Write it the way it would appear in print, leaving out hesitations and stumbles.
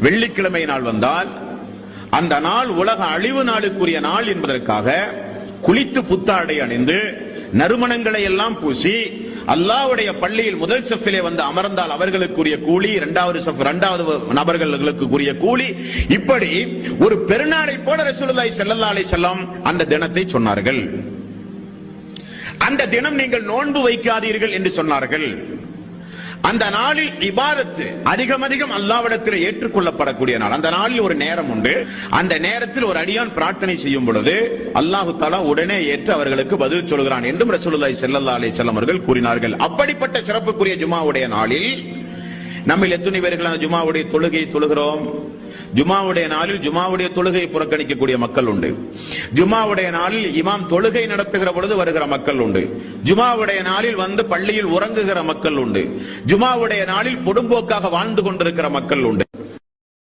வெள்ளிக்கிழமை நாள் வந்தால் அந்த நாள் உலக அழிவு நாளுக்குரிய நாள் என்பதற்காக குளித்து புத்தாடை அணிந்து நறுமணங்களை எல்லாம் பூசி அல்லாஹ்வுடைய பள்ளியில் முதல் சஃபிலே வந்து அமர்ந்தால் அவர்களுக்குரிய கூலி, இரண்டாவது நபர்களுக்குரிய கூலி, இப்படி ஒரு பெருநாளை போல ரசூலுல்லாஹி ஸல்லல்லாஹு அலைஹி வஸல்லம் அந்த தினத்தை சொன்னார்கள். அந்த தினம் நீங்கள் நோன்பு வைக்காதீர்கள் என்று சொன்னார்கள். அந்த நாளில் இபாதத்து அதிகம் அல்லாஹ்விடத்தில் ஏற்றுக்கொள்ளப்படக்கூடிய நாள். அந்த நாளில் ஒரு நேரம் உண்டு. அந்த நேரத்தில் ஒரு அடியான் பிரார்த்தனை செய்யும் பொழுது அல்லாஹு தஆலா உடனே ஏற்று அவர்களுக்கு பதில் சொல்கிறான் என்றும் ரசூலுல்லாஹி ஸல்லல்லாஹு அலைஹி வஸல்லம் அவர்கள் கூறினார்கள். அப்படிப்பட்ட சிறப்புக்குரிய ஜுமாவுடைய நாளில் நம்மில் எத்தனை பேர்கள் அந்த ஜுமாவுடைய தொழுகையை தொழுகிறோம்? ஜுமாவுடைய நாளில் ஜுமாவுடைய தொழுகையை புறக்கணிக்கக்கூடிய மக்கள் உண்டு. ஜுமாவுடைய நாளில் இமாம் தொழுகை நடத்துகிற பொழுது வருகிற மக்கள் உண்டு. ஜுமாவுடைய நாளில் வந்து பள்ளியில் உறங்குகிற மக்கள் உண்டு. ஜுமாவுடைய நாளில் பொடும்போக்காக வாழ்ந்து கொண்டிருக்கிற மக்கள் உண்டு.